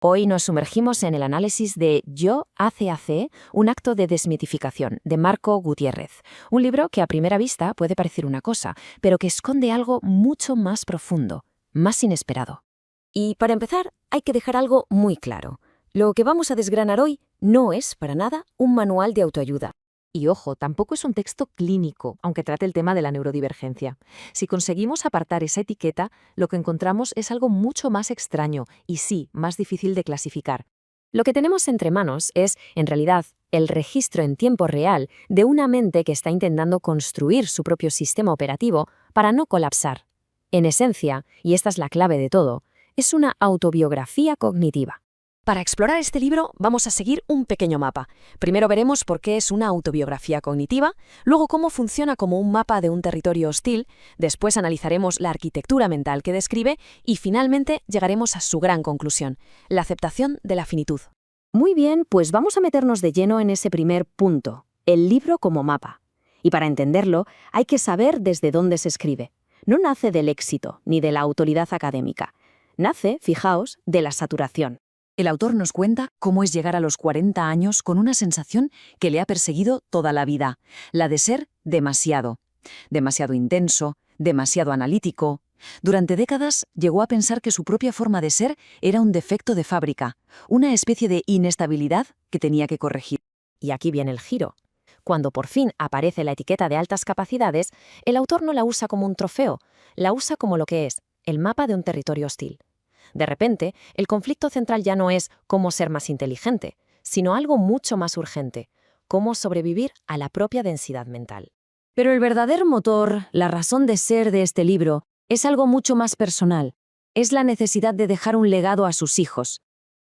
Hoy nos sumergimos en el análisis de Yo ACAC, un acto de desmitificación, de Marco Gutiérrez. Un libro que a primera vista puede parecer una cosa, pero que esconde algo mucho más profundo, más inesperado. Y para empezar, hay que dejar algo muy claro. Lo que vamos a desgranar hoy no es, para nada, un manual de autoayuda. Y ojo, tampoco es un texto clínico, aunque trate el tema de la neurodivergencia. Si conseguimos apartar esa etiqueta, lo que encontramos es algo mucho más extraño y sí, más difícil de clasificar. Lo que tenemos entre manos es, en realidad, el registro en tiempo real de una mente que está intentando construir su propio sistema operativo para no colapsar. En esencia, y esta es la clave de todo, es una autobiografía cognitiva. Para explorar este libro vamos a seguir un pequeño mapa. Primero veremos por qué es una autobiografía cognitiva, luego cómo funciona como un mapa de un territorio hostil, después analizaremos la arquitectura mental que describe y finalmente llegaremos a su gran conclusión, la aceptación de la finitud. Muy bien, pues vamos a meternos de lleno en ese primer punto, el libro como mapa. Y para entenderlo hay que saber desde dónde se escribe. No nace del éxito ni de la autoridad académica. Nace, fijaos, de la saturación. El autor nos cuenta cómo es llegar a los 40 años con una sensación que le ha perseguido toda la vida, la de ser demasiado. Demasiado intenso, demasiado analítico. Durante décadas llegó a pensar que su propia forma de ser era un defecto de fábrica, una especie de inestabilidad que tenía que corregir. Y aquí viene el giro. Cuando por fin aparece la etiqueta de altas capacidades, el autor no la usa como un trofeo, la usa como lo que es, el mapa de un territorio hostil. De repente, el conflicto central ya no es cómo ser más inteligente, sino algo mucho más urgente, cómo sobrevivir a la propia densidad mental. Pero el verdadero motor, la razón de ser de este libro, es algo mucho más personal. Es la necesidad de dejar un legado a sus hijos.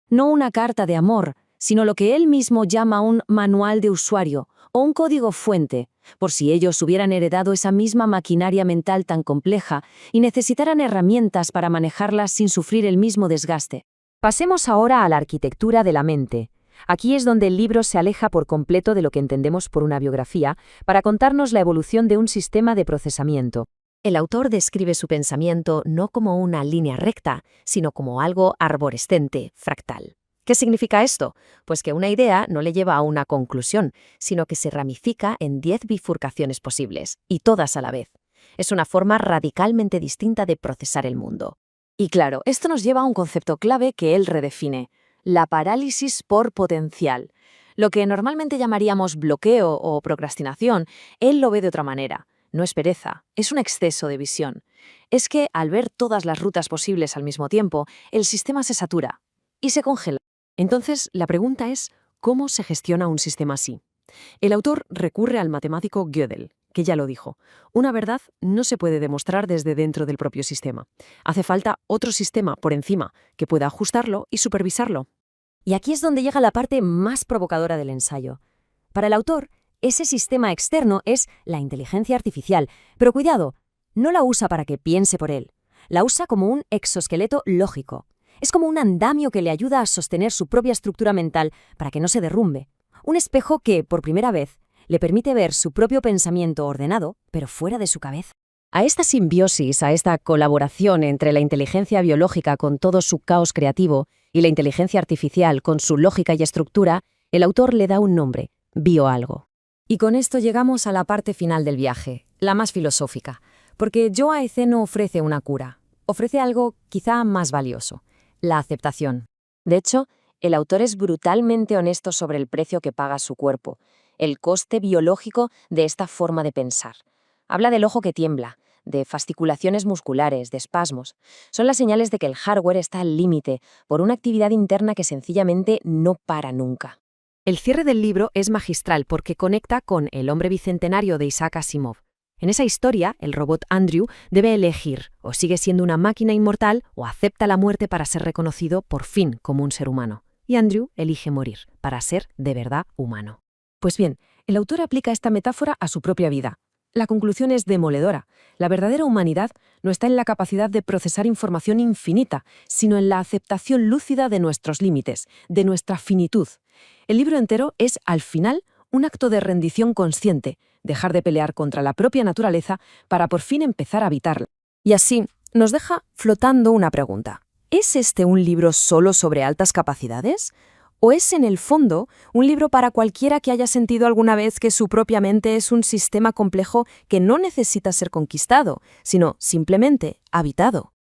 No una carta de amor, sino lo que él mismo llama un manual de usuario o un código fuente, por si ellos hubieran heredado esa misma maquinaria mental tan compleja y necesitaran herramientas para manejarla sin sufrir el mismo desgaste. Pasemos ahora a la arquitectura de la mente. Aquí es donde el libro se aleja por completo de lo que entendemos por una biografía para contarnos la evolución de un sistema de procesamiento. El autor describe su pensamiento no como una línea recta, sino como algo arborescente, fractal. ¿Qué significa esto? Pues que una idea no le lleva a una conclusión, sino que se ramifica en 10 bifurcaciones posibles, y todas a la vez. Es una forma radicalmente distinta de procesar el mundo. Y claro, esto nos lleva a un concepto clave que él redefine, la parálisis por potencial. Lo que normalmente llamaríamos bloqueo o procrastinación, él lo ve de otra manera. No es pereza, es un exceso de visión. Es que, al ver todas las rutas posibles al mismo tiempo, el sistema se satura y se congela. Entonces, la pregunta es, ¿cómo se gestiona un sistema así? El autor recurre al matemático Gödel, que ya lo dijo. Una verdad no se puede demostrar desde dentro del propio sistema. Hace falta otro sistema por encima que pueda ajustarlo y supervisarlo. Y aquí es donde llega la parte más provocadora del ensayo. Para el autor, ese sistema externo es la inteligencia artificial. Pero cuidado, no la usa para que piense por él. La usa como un exoesqueleto lógico. Es como un andamio que le ayuda a sostener su propia estructura mental para que no se derrumbe. Un espejo que, por primera vez, le permite ver su propio pensamiento ordenado, pero fuera de su cabeza. A esta simbiosis, a esta colaboración entre la inteligencia biológica con todo su caos creativo y la inteligencia artificial con su lógica y estructura, el autor le da un nombre, bioalgo. Y con esto llegamos a la parte final del viaje, la más filosófica, porque Yo ACAC no ofrece una cura, ofrece algo quizá más valioso. La aceptación. De hecho, el autor es brutalmente honesto sobre el precio que paga su cuerpo, el coste biológico de esta forma de pensar. Habla del ojo que tiembla, de fasciculaciones musculares, de espasmos. Son las señales de que el hardware está al límite por una actividad interna que sencillamente no para nunca. El cierre del libro es magistral porque conecta con El hombre bicentenario de Isaac Asimov. En esa historia, el robot Andrew debe elegir, o sigue siendo una máquina inmortal o acepta la muerte para ser reconocido por fin como un ser humano. Y Andrew elige morir, para ser de verdad humano. Pues bien, el autor aplica esta metáfora a su propia vida. La conclusión es demoledora. La verdadera humanidad no está en la capacidad de procesar información infinita, sino en la aceptación lúcida de nuestros límites, de nuestra finitud. El libro entero es, al final, un acto de rendición consciente, dejar de pelear contra la propia naturaleza para por fin empezar a habitarla. Y así nos deja flotando una pregunta. ¿Es este un libro solo sobre altas capacidades? ¿O es, en el fondo, un libro para cualquiera que haya sentido alguna vez que su propia mente es un sistema complejo que no necesita ser conquistado, sino simplemente habitado?